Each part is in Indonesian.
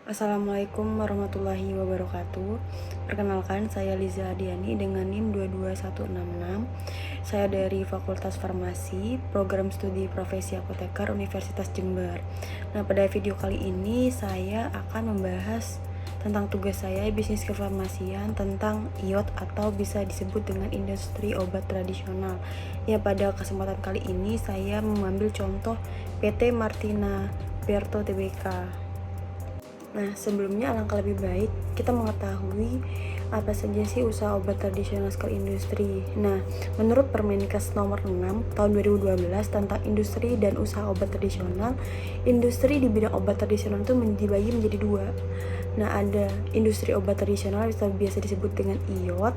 Assalamualaikum warahmatullahi wabarakatuh. Perkenalkan, saya Liza Adiani dengan NIM 22166. Saya dari Fakultas Farmasi, Program Studi Profesi Apoteker Universitas Jember. Nah, pada video kali ini saya akan membahas tentang tugas saya bisnis kefarmasian tentang IOT atau bisa disebut dengan industri obat tradisional. Ya, pada kesempatan kali ini saya mengambil contoh PT Martina Berto Tbk. Nah, sebelumnya alangkah lebih baik kita mengetahui apa saja sih usaha obat tradisional skala industri. Nah, menurut Permenkes nomor 6 tahun 2012 tentang industri dan usaha obat tradisional, industri di bidang obat tradisional itu dibagi menjadi dua. Nah, ada industri obat tradisional atau biasa disebut dengan IOT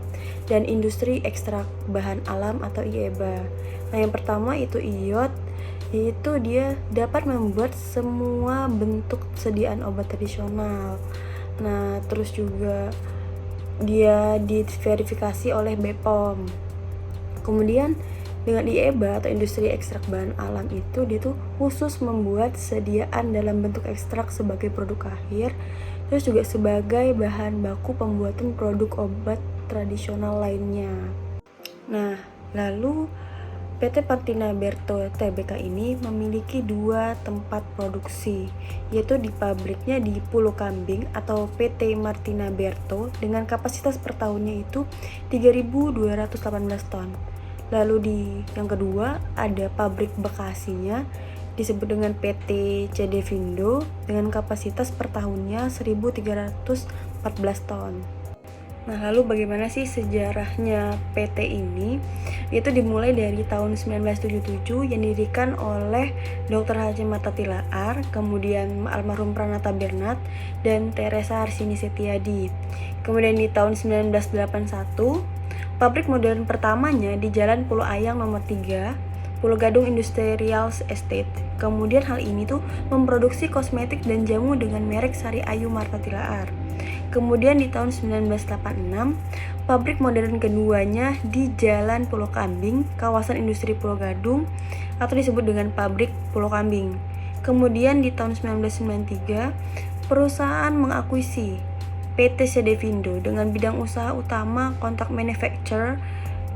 dan industri ekstrak bahan alam atau IEBA. Nah, yang pertama itu IOT, yaitu dia dapat membuat semua bentuk sediaan obat tradisional. Nah, terus juga dia diverifikasi oleh BPOM. Kemudian dengan IEBA atau industri ekstrak bahan alam itu dia tuh khusus membuat sediaan dalam bentuk ekstrak sebagai produk akhir, terus juga sebagai bahan baku pembuatan produk obat tradisional lainnya. Nah, lalu PT Martina Berto Tbk ini memiliki dua tempat produksi, yaitu di pabriknya di Pulau Kambing atau PT Martina Berto dengan kapasitas per tahunnya itu 3.218 ton. Lalu di yang kedua ada pabrik Bekasinya disebut dengan PT CD Vindo dengan kapasitas per tahunnya 1.314 ton. Nah, lalu bagaimana sih sejarahnya PT ini? Itu dimulai dari tahun 1977 yang didirikan oleh Dr. H.C. Marta Tilaar, kemudian almarhum Pranata Bernat, dan Teresa Arsini Setiadi. Kemudian di tahun 1981, pabrik modern pertamanya di Jalan Pulau Ayang nomor 3, Pulau Gadung Industrial Estate. Kemudian hal ini tuh memproduksi kosmetik dan jamu dengan merek Sari Ayu Marta Tilaar. Kemudian di tahun 1986, pabrik modern keduanya di Jalan Pulau Kambing, kawasan industri Pulau Gadung, atau disebut dengan pabrik Pulau Kambing. Kemudian di tahun 1993, perusahaan mengakuisisi PT CD Vindo dengan bidang usaha utama contract manufacturer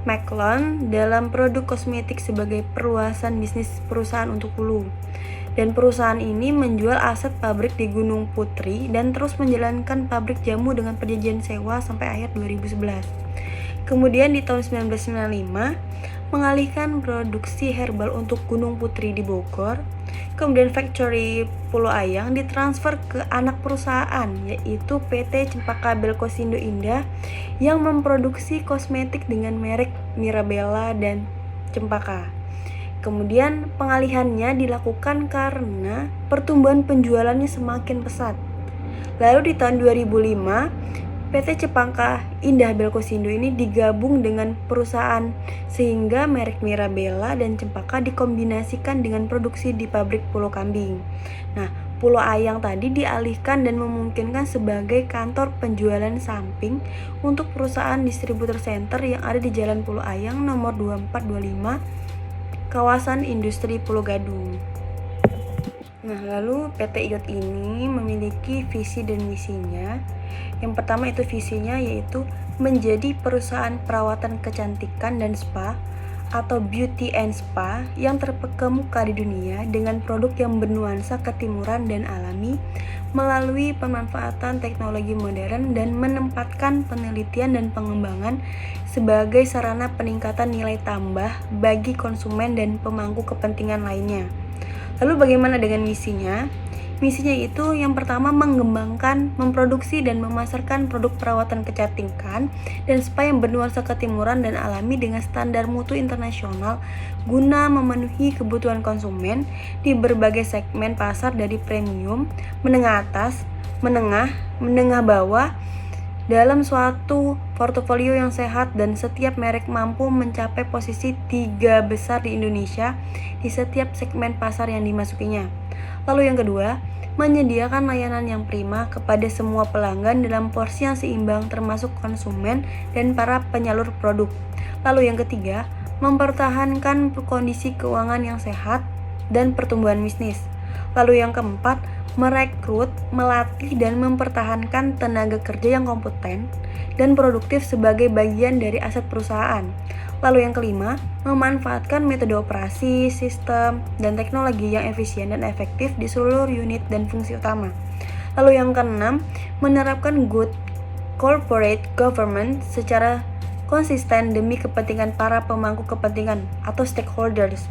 Maclon dalam produk kosmetik sebagai perluasan bisnis perusahaan untuk hulu. Dan perusahaan ini menjual aset pabrik di Gunung Putri dan terus menjalankan pabrik jamu dengan perjanjian sewa sampai akhir 2011. Kemudian di tahun 1995 mengalihkan produksi herbal untuk Gunung Putri di Bogor. Kemudian factory Pulau Ayang ditransfer ke anak perusahaan yaitu PT Cempaka Belkosindo Indah yang memproduksi kosmetik dengan merek Mirabella dan Cempaka. Kemudian pengalihannya dilakukan karena pertumbuhan penjualannya semakin pesat. Lalu di tahun 2005, PT Cempaka Indah Belkosindo ini digabung dengan perusahaan sehingga merek Mirabella dan Cempaka dikombinasikan dengan produksi di pabrik Pulau Kambing. Nah, Pulau Ayang tadi dialihkan dan memungkinkan sebagai kantor penjualan samping untuk perusahaan distributor center yang ada di Jalan Pulau Ayang nomor 2425 kawasan industri Pulau Gadung. Nah, lalu PT IOT ini memiliki visi dan misinya. Yang pertama itu visinya yaitu menjadi perusahaan perawatan kecantikan dan spa atau beauty and spa yang terkemuka di dunia dengan produk yang bernuansa ketimuran dan alami melalui pemanfaatan teknologi modern dan menempatkan penelitian dan pengembangan sebagai sarana peningkatan nilai tambah bagi konsumen dan pemangku kepentingan lainnya. Lalu bagaimana dengan misinya? Misinya itu yang pertama mengembangkan, memproduksi dan memasarkan produk perawatan kecantikan dan spa yang bernuansa ketimuran dan alami dengan standar mutu internasional guna memenuhi kebutuhan konsumen di berbagai segmen pasar dari premium, menengah atas, menengah bawah dalam suatu portofolio yang sehat dan setiap merek mampu mencapai posisi 3 besar di Indonesia di setiap segmen pasar yang dimasukinya. Lalu yang kedua, menyediakan layanan yang prima kepada semua pelanggan dalam porsi yang seimbang termasuk konsumen dan para penyalur produk. Lalu yang ketiga, mempertahankan kondisi keuangan yang sehat dan pertumbuhan bisnis. Lalu yang keempat, merekrut, melatih, dan mempertahankan tenaga kerja yang kompeten dan produktif sebagai bagian dari aset perusahaan. Lalu yang kelima, memanfaatkan metode operasi, sistem, dan teknologi yang efisien dan efektif di seluruh unit dan fungsi utama. Lalu yang keenam, menerapkan good corporate government secara konsisten demi kepentingan para pemangku kepentingan atau stakeholders.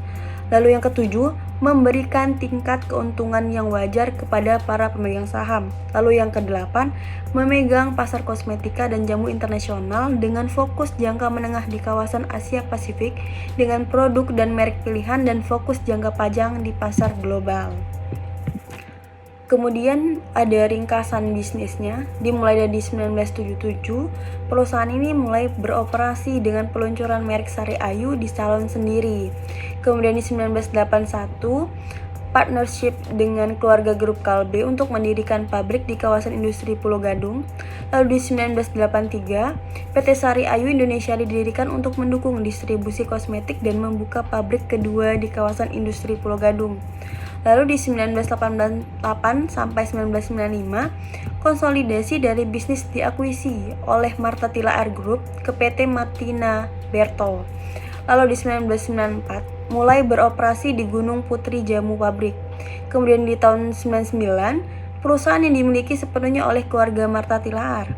Lalu yang ketujuh, memberikan tingkat keuntungan yang wajar kepada para pemegang saham. Lalu yang kedelapan, memegang pasar kosmetika dan jamu internasional dengan fokus jangka menengah di kawasan Asia Pasifik dengan produk dan merek pilihan dan fokus jangka panjang di pasar global. Kemudian ada ringkasan bisnisnya. Dimulai dari 1977, perusahaan ini mulai beroperasi dengan peluncuran merek Sari Ayu di salon sendiri. Kemudian di 1981, partnership dengan keluarga grup Kalbe untuk mendirikan pabrik di kawasan industri Pulau Gadung. Lalu di 1983, PT Sari Ayu Indonesia didirikan untuk mendukung distribusi kosmetik dan membuka pabrik kedua di kawasan industri Pulau Gadung. Lalu di 1988 sampai 1995, konsolidasi dari bisnis diakuisisi oleh Martha Tilaar Group ke PT Martina Berto. Lalu di 1994, mulai beroperasi di Gunung Putri Jamu Pabrik. Kemudian di tahun 1999, perusahaan yang dimiliki sepenuhnya oleh keluarga Martha Tilaar.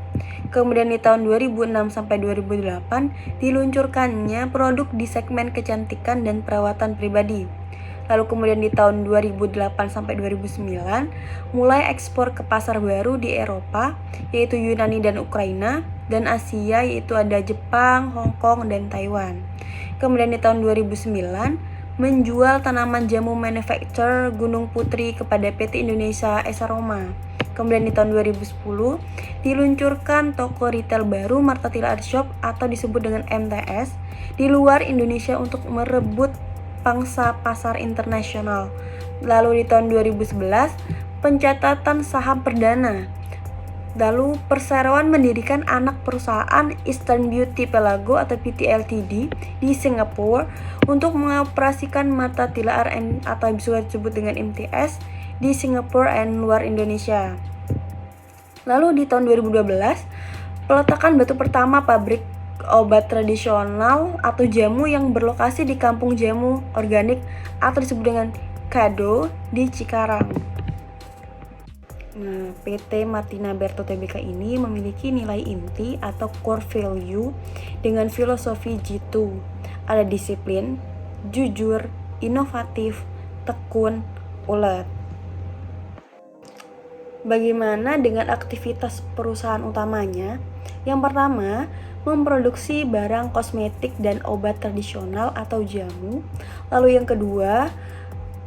Kemudian di tahun 2006 sampai 2008, diluncurkannya produk di segmen kecantikan dan perawatan pribadi. Lalu kemudian di tahun 2008 sampai 2009 mulai ekspor ke pasar baru di Eropa yaitu Yunani dan Ukraina, dan Asia yaitu ada Jepang, Hong Kong, dan Taiwan. Kemudian di tahun 2009 menjual tanaman jamu manufacturer Gunung Putri kepada PT Indonesia Esa Roma. Kemudian di tahun 2010 diluncurkan toko retail baru Martha Tilaar Shop atau disebut dengan MTS di luar Indonesia untuk merebut pangsa pasar internasional. Lalu di tahun 2011 pencatatan saham perdana. Lalu perseroan mendirikan anak perusahaan Eastern Beauty Pelago atau PT Ltd di Singapura untuk mengoperasikan Martha Tilaar atau bisa disebut dengan MTS di Singapura dan luar Indonesia. Lalu di tahun 2012 peletakan batu pertama pabrik obat tradisional atau jamu yang berlokasi di Kampung Jamu Organik atau disebut dengan KADO di Cikarang. Nah, PT Martina Berto Tbk ini memiliki nilai inti atau core value dengan filosofi G2. Ada disiplin, jujur, inovatif, tekun, ulet. Bagaimana dengan aktivitas perusahaan utamanya? Yang pertama, memproduksi barang kosmetik dan obat tradisional atau jamu. Lalu yang kedua,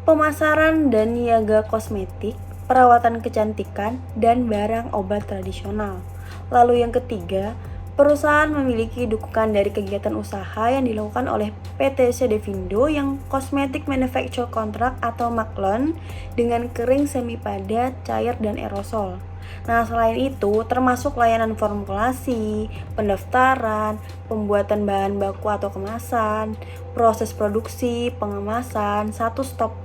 pemasaran dan niaga kosmetik, perawatan kecantikan, dan barang obat tradisional. Lalu yang ketiga, perusahaan memiliki dukungan dari kegiatan usaha yang dilakukan oleh PT Cedevindo yang Cosmetic Manufacture Contract atau maklon dengan kering, semi padat, cair, dan aerosol. Nah, selain itu termasuk layanan formulasi, pendaftaran, pembuatan bahan baku atau kemasan, proses produksi, pengemasan, satu stop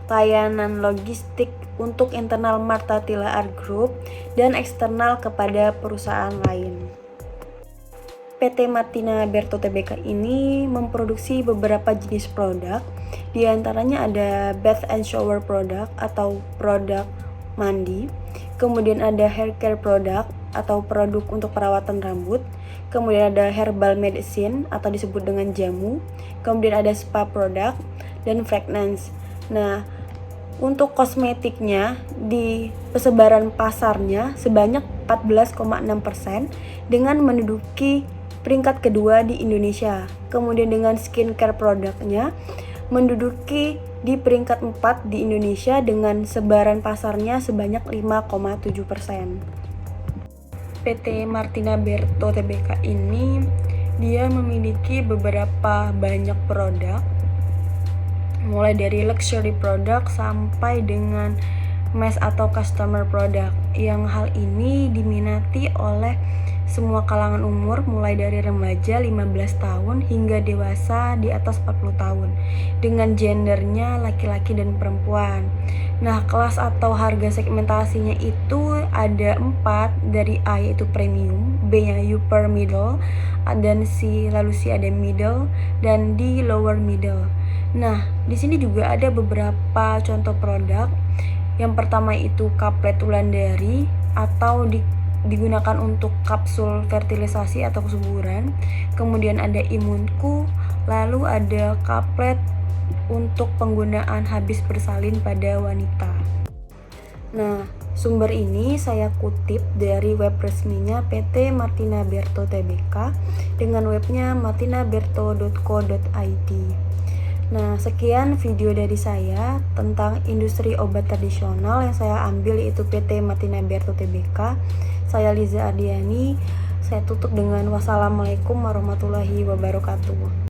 layanan logistik untuk internal Martha Tilaar Group dan eksternal kepada perusahaan lain. PT Martina Berto Tbk ini memproduksi beberapa jenis produk, diantaranya ada bath and shower product atau produk mandi, kemudian ada hair care product atau produk untuk perawatan rambut, kemudian ada herbal medicine atau disebut dengan jamu, kemudian ada spa product, dan fragrance. Nah, untuk kosmetiknya di persebaran pasarnya sebanyak 14,6% dengan menduduki peringkat kedua di Indonesia. Kemudian dengan skincare produknya menduduki di peringkat 4 di Indonesia dengan sebaran pasarnya sebanyak 5,7%. PT Martina Berto Tbk ini dia memiliki beberapa banyak produk, mulai dari luxury product sampai dengan mass atau customer product, yang hal ini diminati oleh semua kalangan umur mulai dari remaja 15 tahun hingga dewasa di atas 40 tahun dengan gendernya laki-laki dan perempuan. Nah, kelas atau harga segmentasinya itu ada 4, dari A yaitu premium, B-nya upper middle, dan lalu C ada middle, dan D lower middle. Nah, di sini juga ada beberapa contoh produk. Yang pertama itu kaplet Wulandari atau digunakan untuk kapsul fertilisasi atau kesuburan. Kemudian ada Imunku, lalu ada kaplet untuk penggunaan habis bersalin pada wanita. Nah, sumber ini saya kutip dari web resminya PT Martina Berto Tbk dengan webnya martinaberto.co.id. Nah, sekian video dari saya tentang industri obat tradisional yang saya ambil, yaitu PT Martina Berto Tbk. Saya Liza Ardiani. Saya tutup dengan wassalamualaikum warahmatullahi wabarakatuh.